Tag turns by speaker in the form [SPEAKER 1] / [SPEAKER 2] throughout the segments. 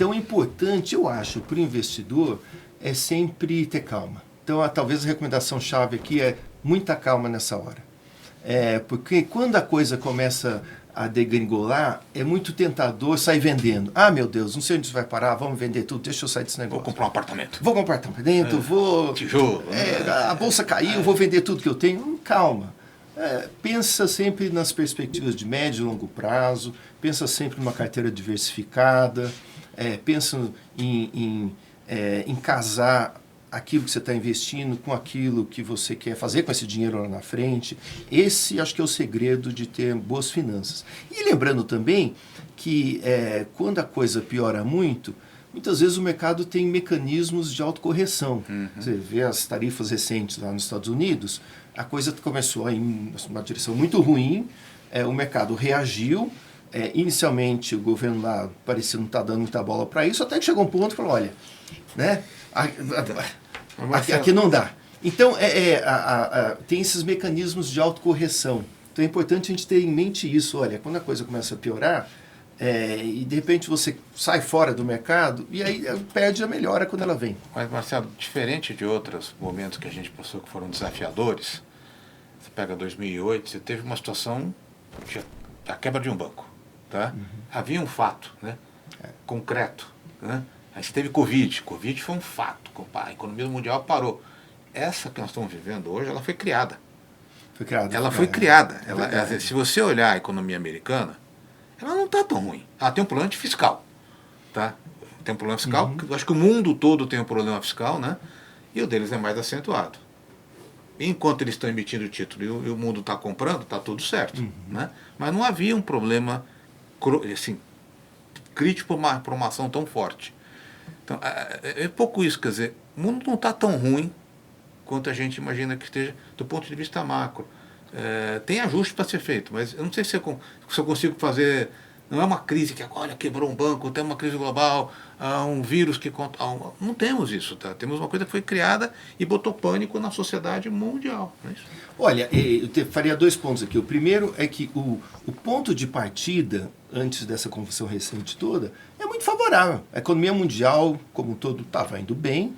[SPEAKER 1] Então, é importante, eu acho, para o investidor, é sempre ter calma. Então, talvez a recomendação-chave aqui é muita calma nessa hora. Porque quando a coisa começa a degringolar, é muito tentador sair vendendo. Ah, meu Deus, não sei onde isso vai parar, vamos vender tudo, deixa eu sair desse negócio.
[SPEAKER 2] Vou comprar um apartamento.
[SPEAKER 1] Vou comprar um apartamento, vou...
[SPEAKER 2] Tijolo.
[SPEAKER 1] A bolsa caiu, vou vender tudo que eu tenho. Calma. Pensa sempre nas perspectivas de médio e longo prazo, pensa sempre numa carteira diversificada, pensa em casar aquilo que você está investindo com aquilo que você quer fazer com esse dinheiro lá na frente. Esse acho que é o segredo de ter boas finanças. E lembrando também que quando a coisa piora muito, muitas vezes o mercado tem mecanismos de autocorreção. Você vê as tarifas recentes lá nos Estados Unidos, a coisa começou em uma direção muito ruim, o mercado reagiu, inicialmente o governo lá parecia não estar dando muita bola para isso, até que chegou um ponto e falou, olha, né, aqui não dá. Então, tem esses mecanismos de autocorreção. Então é importante a gente ter em mente isso, olha, quando a coisa começa a piorar, e de repente você sai fora do mercado e aí perde a melhora quando ela vem.
[SPEAKER 2] Mas, Marcelo, diferente de outros momentos que a gente passou que foram desafiadores, você pega 2008, você teve uma situação de a quebra de um banco. Tá? Havia um fato, né? Concreto. Né? Aí você teve Covid. Covid foi um fato. A economia mundial parou. Essa que nós estamos vivendo hoje, ela foi criada. Ela foi criada. Se você olhar a economia americana, ela não está tão ruim. Ela tem um problema fiscal. Tá? Tem um problema fiscal, eu acho que o mundo todo tem um problema fiscal, né? E o deles é mais acentuado. Enquanto eles estão emitindo o título e o mundo está comprando, está tudo certo. Né? Mas não havia um problema assim, crítico para uma ação tão forte. Então, é pouco isso, quer dizer, o mundo não está tão ruim quanto a gente imagina que esteja do ponto de vista macro. Tem ajuste para ser feito, mas eu não sei se eu consigo fazer. Não é uma crise que agora quebrou um banco, tem uma crise global, um vírus que... Não temos isso, tá? Temos uma coisa que foi criada e botou pânico na sociedade mundial. Não é isso?
[SPEAKER 1] Olha, eu faria 2 pontos aqui. O primeiro é que o ponto de partida, antes dessa convulsão recente toda, é muito favorável. A economia mundial, como um todo, estava indo bem,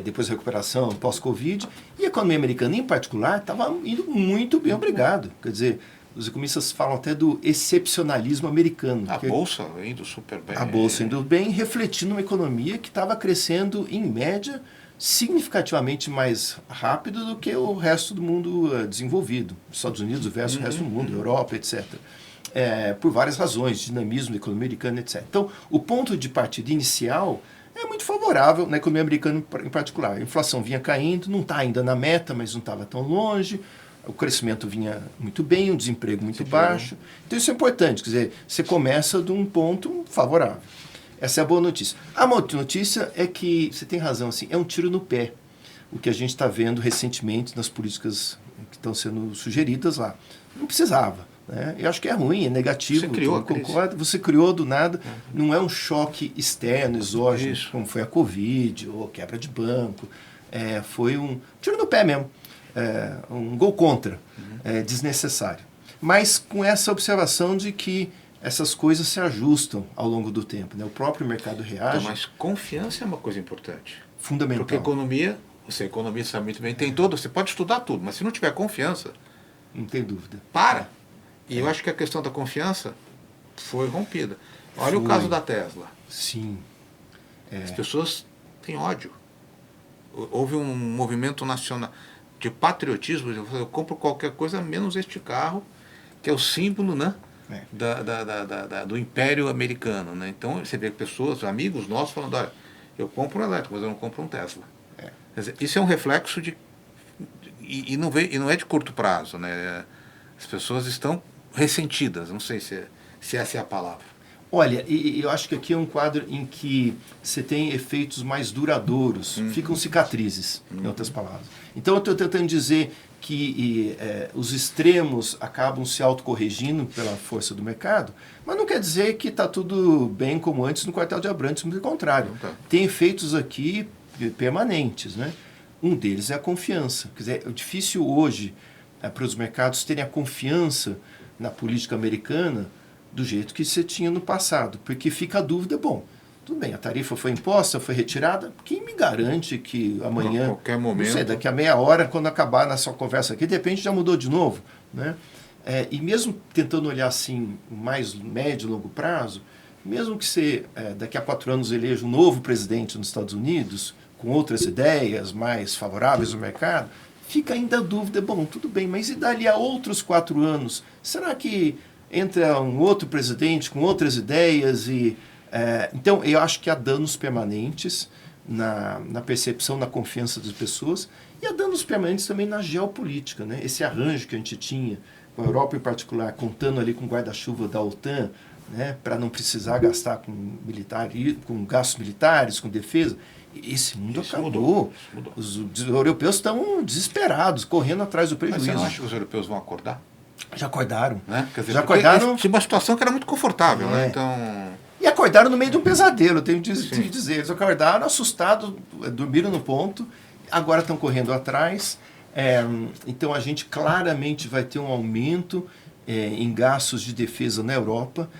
[SPEAKER 1] depois da recuperação pós-Covid, e a economia americana, em particular, estava indo muito bem, obrigado. Quer dizer, os economistas falam até do excepcionalismo americano.
[SPEAKER 2] A bolsa indo super bem.
[SPEAKER 1] A bolsa indo bem, refletindo uma economia que estava crescendo, em média, significativamente mais rápido do que o resto do mundo desenvolvido. Estados Unidos versus o resto do mundo, Europa, etc. Por várias razões, dinamismo da economia americana, etc. Então, o ponto de partida inicial é muito favorável na economia americana em particular. A inflação vinha caindo, não está ainda na meta, mas não estava tão longe. O crescimento vinha muito bem, o desemprego muito baixo. Então isso é importante, quer dizer, você começa de um ponto favorável. Essa é a boa notícia. A má notícia é que, você tem razão, assim, é um tiro no pé o que a gente está vendo recentemente nas políticas que estão sendo sugeridas lá. Não precisava. Né? Eu acho que é ruim, é negativo.
[SPEAKER 2] Você criou
[SPEAKER 1] concordo, você criou do nada. Não é um choque externo, exógeno, como foi a Covid ou quebra de banco. Foi um tiro no pé mesmo. Um gol contra, desnecessário. Mas com essa observação de que essas coisas se ajustam ao longo do tempo. Né? O próprio mercado reage.
[SPEAKER 2] Então, mas confiança é uma coisa importante.
[SPEAKER 1] Fundamental.
[SPEAKER 2] Porque economia, você economista muito bem, tem todo, você pode estudar tudo, mas se não tiver confiança...
[SPEAKER 1] Não tem dúvida.
[SPEAKER 2] Para! E eu acho que a questão da confiança foi rompida. Olha o caso da Tesla.
[SPEAKER 1] Sim.
[SPEAKER 2] As pessoas têm ódio. Houve um movimento nacional de patriotismo. Eu compro qualquer coisa menos este carro, que é o símbolo, né, do Império Americano. Né? Então você vê pessoas, amigos nossos, falando, olha, eu compro um elétrico, mas eu não compro um Tesla. Quer dizer, isso é um reflexo de... E não é de curto prazo. Né? As pessoas estão ressentidas, não sei se essa é a palavra.
[SPEAKER 1] Olha, eu acho que aqui é um quadro em que você tem efeitos mais duradouros, ficam cicatrizes, em outras palavras. Então eu estou tentando dizer que os extremos acabam se autocorrigindo pela força do mercado, mas não quer dizer que está tudo bem como antes no quartel de Abrantes, pelo contrário. Tem efeitos aqui permanentes, né? Um deles é a confiança. Quer dizer, é difícil hoje para os mercados terem a confiança na política americana do jeito que você tinha no passado, porque fica a dúvida, bom, Tudo bem, a tarifa foi imposta, foi retirada. Quem me garante que amanhã,
[SPEAKER 2] qualquer momento,
[SPEAKER 1] não sei, daqui a meia hora, quando acabar nessa conversa aqui, de repente já mudou de novo, né? E mesmo tentando olhar assim, mais médio e longo prazo, mesmo que você daqui a 4 anos eleja um novo presidente nos Estados Unidos, com outras ideias mais favoráveis ao mercado, fica ainda a dúvida, bom, tudo bem, mas e dali a outros 4 anos? Será que entra um outro presidente com outras ideias? Então, eu acho que há danos permanentes na percepção, na confiança das pessoas, e há danos permanentes também na geopolítica, né? Esse arranjo que a gente tinha, com a Europa em particular, contando ali com o guarda-chuva da OTAN, né, para não precisar gastar com gastos militares, com defesa. Esse mundo acabou. Os europeus estão desesperados, correndo atrás do prejuízo.
[SPEAKER 2] Mas você não acha que os europeus vão acordar?
[SPEAKER 1] Já acordaram.
[SPEAKER 2] Né? Quer dizer,
[SPEAKER 1] já acordaram.
[SPEAKER 2] Tinha uma situação que era muito confortável, né? Então...
[SPEAKER 1] E acordaram no meio de um pesadelo, eu tenho que dizer. Eles acordaram assustados, dormiram no ponto, agora estão correndo atrás. Então a gente claramente vai ter um aumento em gastos de defesa na Europa.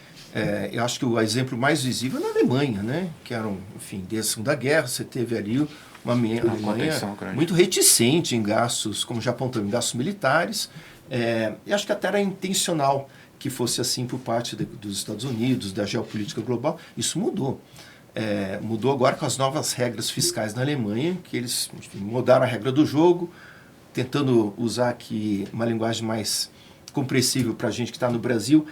[SPEAKER 1] Eu acho que o exemplo mais visível é na Alemanha, né? Que era, enfim, desde a Segunda Guerra, você teve ali uma Alemanha muito reticente em gastos, como já apontou, em gastos militares. E acho que até era intencional que fosse assim por parte dos Estados Unidos, da geopolítica global. Isso mudou. Mudou agora com as novas regras fiscais na Alemanha, que eles, enfim, mudaram a regra do jogo, tentando usar aqui uma linguagem mais compreensível para a gente que está no Brasil.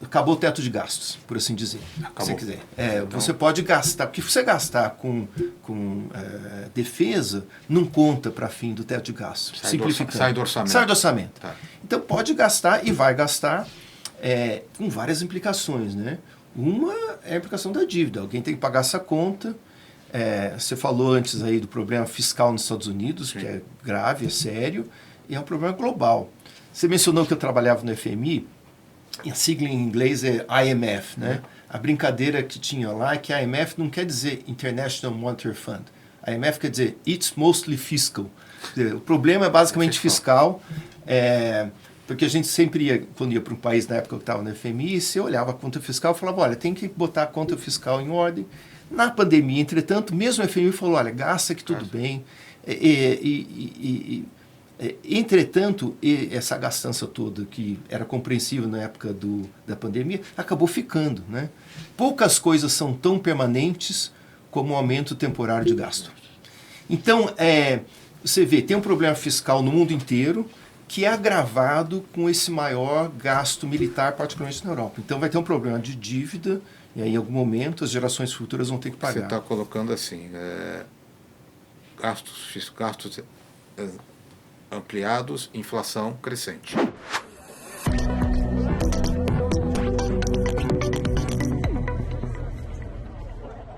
[SPEAKER 1] Acabou o teto de gastos, por assim dizer. Se você quiser. Então... Você pode gastar, porque você gastar com defesa não conta para fim do teto de gastos. Simplificando.
[SPEAKER 2] Sai do orçamento.
[SPEAKER 1] Sai do orçamento.
[SPEAKER 2] Tá.
[SPEAKER 1] Então pode gastar e vai gastar com várias implicações, né? Uma é a implicação da dívida. Alguém tem que pagar essa conta. Você falou antes aí do problema fiscal nos Estados Unidos, Sim. Que é grave, é sério, e é um problema global. Você mencionou que eu trabalhava no FMI, e a sigla em inglês é IMF, né? A brincadeira que tinha lá é que a IMF não quer dizer International Monetary Fund. A IMF quer dizer It's Mostly Fiscal. O problema é basicamente fiscal, porque a gente sempre ia, quando ia para um país na época que eu estava no FMI, você olhava a conta fiscal e falava, olha, tem que botar a conta fiscal em ordem. Na pandemia, entretanto, mesmo o FMI falou, olha, gasta que tudo bem. Entretanto, essa gastança toda, que era compreensível na época da pandemia, acabou ficando, né? Poucas coisas são tão permanentes como o aumento temporário de gasto. Então, você vê, tem um problema fiscal no mundo inteiro que é agravado com esse maior gasto militar, particularmente na Europa. Então vai ter um problema de dívida, e aí em algum momento as gerações futuras vão ter que pagar.
[SPEAKER 2] Você está colocando assim, gastos ampliados, inflação crescente.